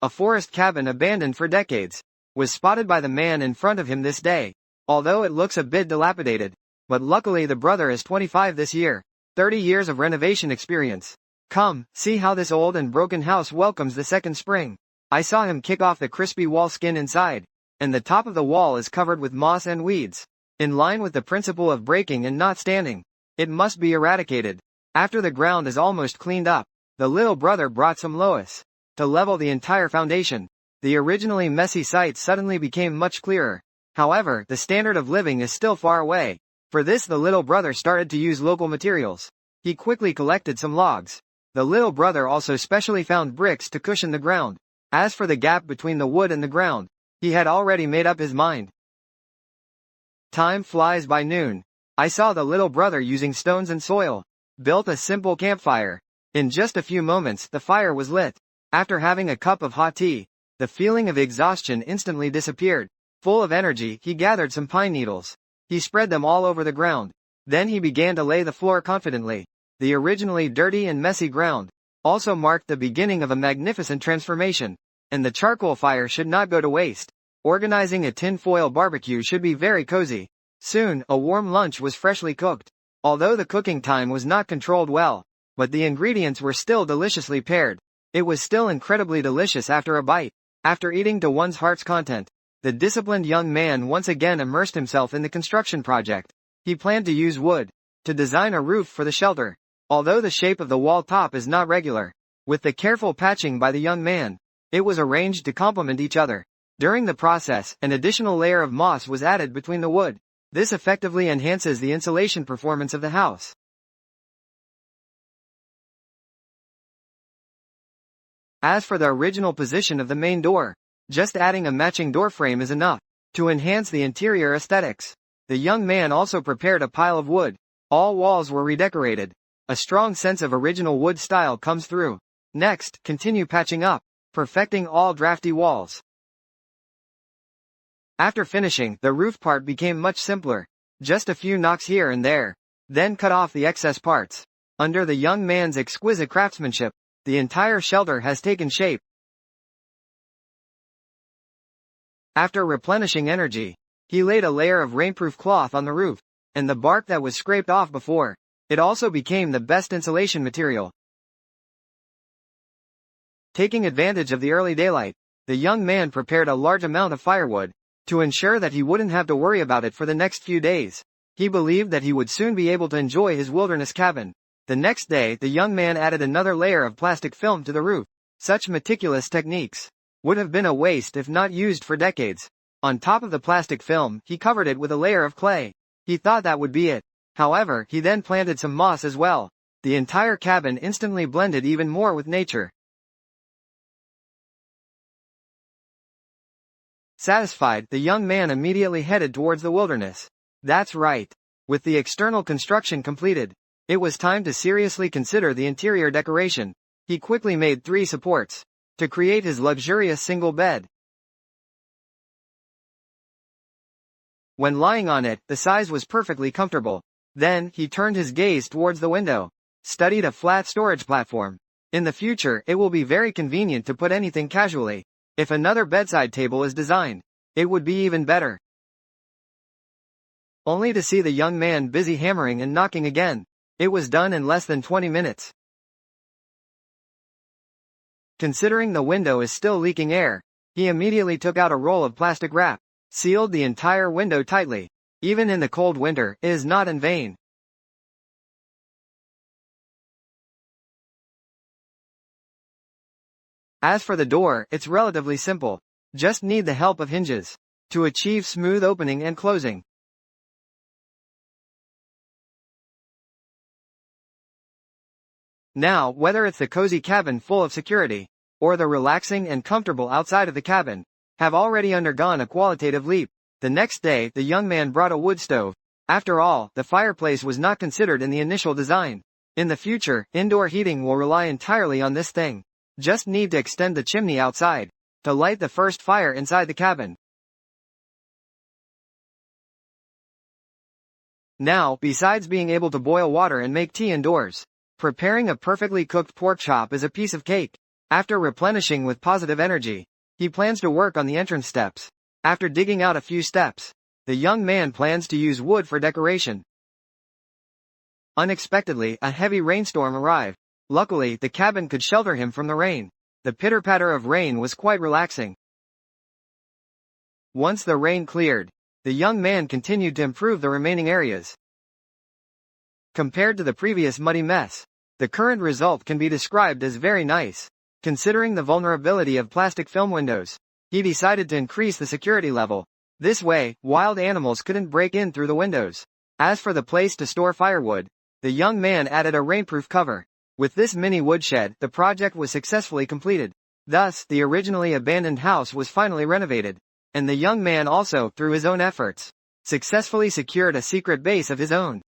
a forest cabin abandoned for decades, was spotted by the man in front of him this day. Although it looks a bit dilapidated, but luckily the brother is 25 this year, 30 years of renovation experience. Come, see how this old and broken house welcomes the second spring. I saw him kick off the crispy wall skin inside, and the top of the wall is covered with moss and weeds. In line with the principle of breaking and not standing, it must be eradicated. After the ground is almost cleaned up, the little brother brought some Lois to level the entire foundation. The originally messy site suddenly became much clearer. However, the standard of living is still far away. For this, the little brother started to use local materials. He quickly collected some logs. The little brother also specially found bricks to cushion the ground. As for the gap between the wood and the ground, he had already made up his mind. Time flies by noon. I saw the little brother using stones and soil, built a simple campfire. In just a few moments, the fire was lit. After having a cup of hot tea, the feeling of exhaustion instantly disappeared. Full of energy, he gathered some pine needles. He spread them all over the ground. Then he began to lay the floor confidently. The originally dirty and messy ground also marked the beginning of a magnificent transformation. And the charcoal fire should not go to waste. Organizing a tin-foil barbecue should be very cozy. Soon, a warm lunch was freshly cooked. Although the cooking time was not controlled well, but the ingredients were still deliciously paired. It was still incredibly delicious after a bite. After eating to one's heart's content, the disciplined young man once again immersed himself in the construction project. He planned to use wood to design a roof for the shelter. Although the shape of the wall top is not regular, with the careful patching by the young man, it was arranged to complement each other. During the process, an additional layer of moss was added between the wood. This effectively enhances the insulation performance of the house. As for the original position of the main door, just adding a matching door frame is enough to enhance the interior aesthetics. The young man also prepared a pile of wood. All walls were redecorated. A strong sense of original wood style comes through. Next, continue patching up, perfecting all drafty walls. After finishing, the roof part became much simpler. Just a few knocks here and there. Then cut off the excess parts. Under the young man's exquisite craftsmanship, the entire shelter has taken shape. After replenishing energy, he laid a layer of rainproof cloth on the roof, and the bark that was scraped off before. It also became the best insulation material. Taking advantage of the early daylight, the young man prepared a large amount of firewood to ensure that he wouldn't have to worry about it for the next few days. He believed that he would soon be able to enjoy his wilderness cabin. The next day, the young man added another layer of plastic film to the roof. Such meticulous techniques would have been a waste if not used for decades. On top of the plastic film, he covered it with a layer of clay. He thought that would be it. However, he then planted some moss as well. The entire cabin instantly blended even more with nature. Satisfied, the young man immediately headed towards the wilderness. That's right. With the external construction completed, it was time to seriously consider the interior decoration. He quickly made 3 supports to create his luxurious single bed. When lying on it, the size was perfectly comfortable. Then, he turned his gaze towards the window, studied a flat storage platform. In the future, it will be very convenient to put anything casually. If another bedside table is designed, it would be even better. Only to see the young man busy hammering and knocking again. It was done in less than 20 minutes. Considering the window is still leaking air, he immediately took out a roll of plastic wrap, sealed the entire window tightly. Even in the cold winter, it is not in vain. As for the door, it's relatively simple. Just need the help of hinges to achieve smooth opening and closing. Now, whether it's the cozy cabin full of security, or the relaxing and comfortable outside of the cabin, have already undergone a qualitative leap. The next day, the young man brought a wood stove. After all, the fireplace was not considered in the initial design. In the future, indoor heating will rely entirely on this thing. Just need to extend the chimney outside to light the first fire inside the cabin. Now, besides being able to boil water and make tea indoors, preparing a perfectly cooked pork chop is a piece of cake. After replenishing with positive energy, he plans to work on the entrance steps. After digging out a few steps, the young man plans to use wood for decoration. Unexpectedly, a heavy rainstorm arrived. Luckily, the cabin could shelter him from the rain. The pitter-patter of rain was quite relaxing. Once the rain cleared, the young man continued to improve the remaining areas. Compared to the previous muddy mess, the current result can be described as very nice. Considering the vulnerability of plastic film windows, he decided to increase the security level. This way, wild animals couldn't break in through the windows. As for the place to store firewood, the young man added a rainproof cover. With this mini woodshed, the project was successfully completed. Thus, the originally abandoned house was finally renovated. And the young man also, through his own efforts, successfully secured a secret base of his own.